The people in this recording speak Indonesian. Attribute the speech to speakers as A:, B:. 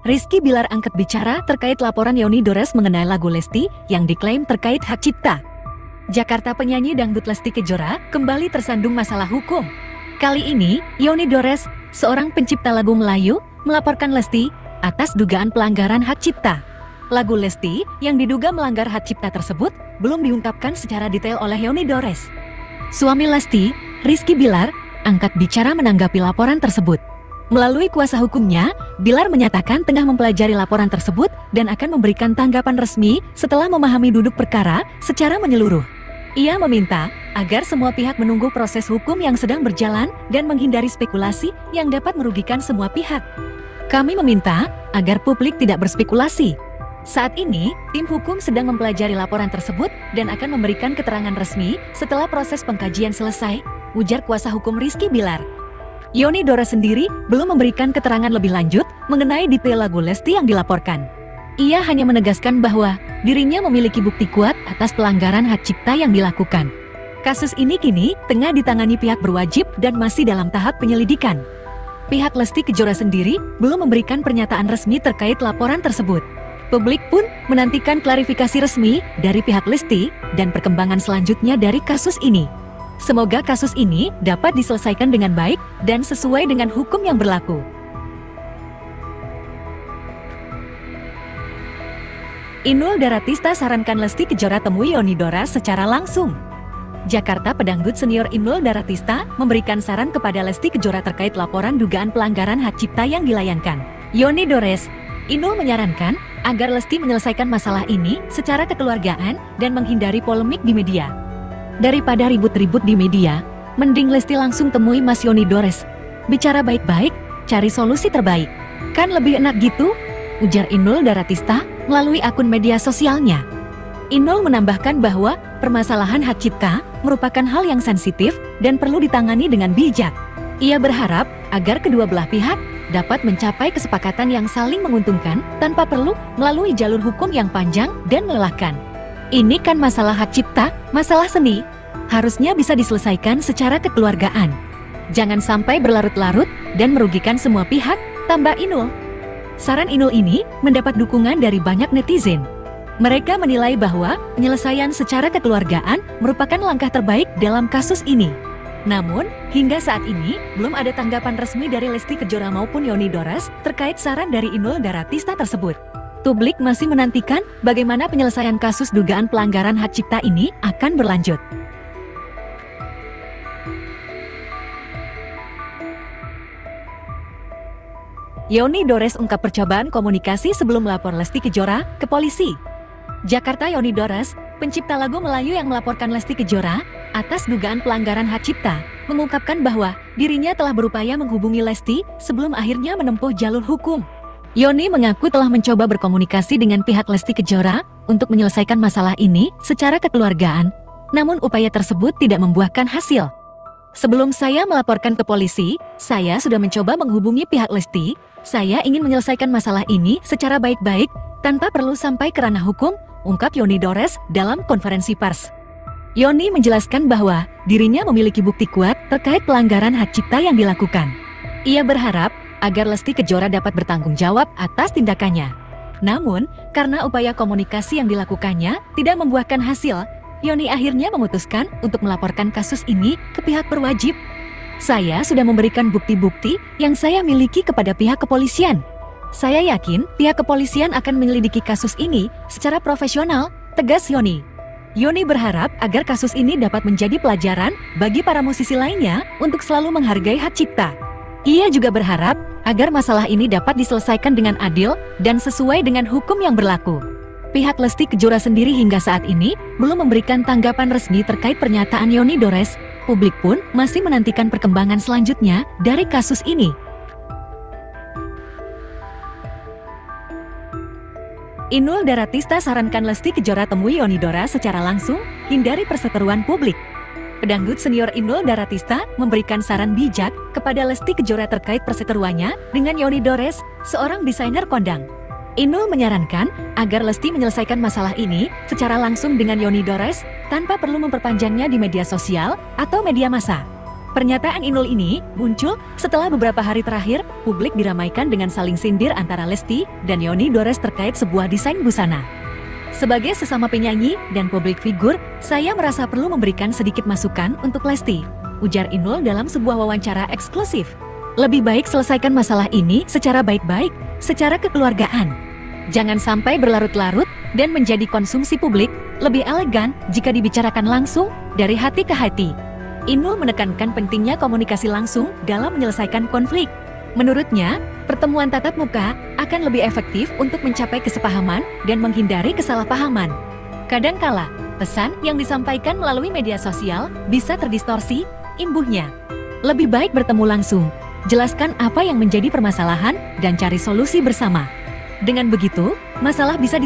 A: Rizky Bilar angkat bicara terkait laporan Yoni Dores mengenai lagu Lesti yang diklaim terkait hak cipta. Jakarta penyanyi dangdut Lesti Kejora kembali tersandung masalah hukum. Kali ini, Yoni Dores, seorang pencipta lagu Melayu, melaporkan Lesti atas dugaan pelanggaran hak cipta. Lagu Lesti yang diduga melanggar hak cipta tersebut belum diungkapkan secara detail oleh Yoni Dores. Suami Lesti, Rizky Bilar, angkat bicara menanggapi laporan tersebut. Melalui kuasa hukumnya, Bilar menyatakan tengah mempelajari laporan tersebut dan akan memberikan tanggapan resmi setelah memahami duduk perkara secara menyeluruh. Ia meminta agar semua pihak menunggu proses hukum yang sedang berjalan dan menghindari spekulasi yang dapat merugikan semua pihak. Kami meminta agar publik tidak berspekulasi. Saat ini, tim hukum sedang mempelajari laporan tersebut dan akan memberikan keterangan resmi setelah proses pengkajian selesai, ujar kuasa hukum Rizky Bilar. Yoni Dores sendiri belum memberikan keterangan lebih lanjut mengenai detail lagu Lesti yang dilaporkan. Ia hanya menegaskan bahwa dirinya memiliki bukti kuat atas pelanggaran hak cipta yang dilakukan. Kasus ini kini tengah ditangani pihak berwajib dan masih dalam tahap penyelidikan. Pihak Lesti Kejora sendiri belum memberikan pernyataan resmi terkait laporan tersebut. Publik pun menantikan klarifikasi resmi dari pihak Lesti dan perkembangan selanjutnya dari kasus ini. Semoga kasus ini dapat diselesaikan dengan baik dan sesuai dengan hukum yang berlaku. Inul Daratista sarankan Lesti Kejora temui Yoni Dores secara langsung. Jakarta pedangdut senior Inul Daratista memberikan saran kepada Lesti Kejora terkait laporan dugaan pelanggaran hak cipta yang dilayangkan. Yoni Dores, Inul menyarankan agar Lesti menyelesaikan masalah ini secara kekeluargaan dan menghindari polemik di media. Daripada ribut-ribut di media, mending Lesti langsung temui Mas Yoni Dores. Bicara baik-baik, cari solusi terbaik. Kan lebih enak gitu, ujar Inul Daratista melalui akun media sosialnya. Inul menambahkan bahwa permasalahan hak cipta merupakan hal yang sensitif dan perlu ditangani dengan bijak. Ia berharap agar kedua belah pihak dapat mencapai kesepakatan yang saling menguntungkan tanpa perlu melalui jalur hukum yang panjang dan melelahkan. Ini kan masalah hak cipta, masalah seni. Harusnya bisa diselesaikan secara kekeluargaan. Jangan sampai berlarut-larut dan merugikan semua pihak, tambah Inul. Saran Inul ini mendapat dukungan dari banyak netizen. Mereka menilai bahwa penyelesaian secara kekeluargaan merupakan langkah terbaik dalam kasus ini. Namun, hingga saat ini, belum ada tanggapan resmi dari Lesti Kejora maupun Yoni Dores terkait saran dari Inul Daratista tersebut. Publik masih menantikan bagaimana penyelesaian kasus dugaan pelanggaran hak cipta ini akan berlanjut. Yoni Dores ungkap percobaan komunikasi sebelum melapor Lesti Kejora ke polisi. Jakarta Yoni Dores, pencipta lagu Melayu yang melaporkan Lesti Kejora atas dugaan pelanggaran hak cipta, mengungkapkan bahwa dirinya telah berupaya menghubungi Lesti sebelum akhirnya menempuh jalur hukum. Yoni mengaku telah mencoba berkomunikasi dengan pihak Lesti Kejora untuk menyelesaikan masalah ini secara kekeluargaan, namun upaya tersebut tidak membuahkan hasil. Sebelum saya melaporkan ke polisi, saya sudah mencoba menghubungi pihak Lesti. Saya ingin menyelesaikan masalah ini secara baik-baik, tanpa perlu sampai ke ranah hukum, ungkap Yoni Dores dalam konferensi pers. Yoni menjelaskan bahwa dirinya memiliki bukti kuat terkait pelanggaran hak cipta yang dilakukan. Ia berharap agar Lesti Kejora dapat bertanggung jawab atas tindakannya. Namun, karena upaya komunikasi yang dilakukannya tidak membuahkan hasil, Yoni akhirnya memutuskan untuk melaporkan kasus ini ke pihak berwajib. Saya sudah memberikan bukti-bukti yang saya miliki kepada pihak kepolisian. Saya yakin pihak kepolisian akan menyelidiki kasus ini secara profesional, tegas Yoni. Yoni berharap agar kasus ini dapat menjadi pelajaran bagi para musisi lainnya untuk selalu menghargai hak cipta. Ia juga berharap agar masalah ini dapat diselesaikan dengan adil dan sesuai dengan hukum yang berlaku. Pihak Lesti Kejora sendiri hingga saat ini belum memberikan tanggapan resmi terkait pernyataan Yoni Dores. Publik pun masih menantikan perkembangan selanjutnya dari kasus ini. Inul Daratista sarankan Lesti Kejora temui Yoni Dores secara langsung, hindari perseteruan publik. Pedangdut senior Inul Daratista memberikan saran bijak kepada Lesti Kejora terkait perseteruannya dengan Yoni Dores, seorang desainer kondang. Inul menyarankan agar Lesti menyelesaikan masalah ini secara langsung dengan Yoni Dores tanpa perlu memperpanjangnya di media sosial atau media massa. Pernyataan Inul ini muncul setelah beberapa hari terakhir publik diramaikan dengan saling sindir antara Lesti dan Yoni Dores terkait sebuah desain busana. Sebagai sesama penyanyi dan publik figur, saya merasa perlu memberikan sedikit masukan untuk Lesti, ujar Inul dalam sebuah wawancara eksklusif. Lebih baik selesaikan masalah ini secara baik-baik, secara kekeluargaan. Jangan sampai berlarut-larut dan menjadi konsumsi publik, lebih elegan jika dibicarakan langsung dari hati ke hati. Inul menekankan pentingnya komunikasi langsung dalam menyelesaikan konflik. Menurutnya, pertemuan tatap muka akan lebih efektif untuk mencapai kesepahaman dan menghindari kesalahpahaman. Kadangkala, pesan yang disampaikan melalui media sosial bisa terdistorsi, imbuhnya. Lebih baik bertemu langsung, jelaskan apa yang menjadi permasalahan dan cari solusi bersama. Dengan begitu, masalah bisa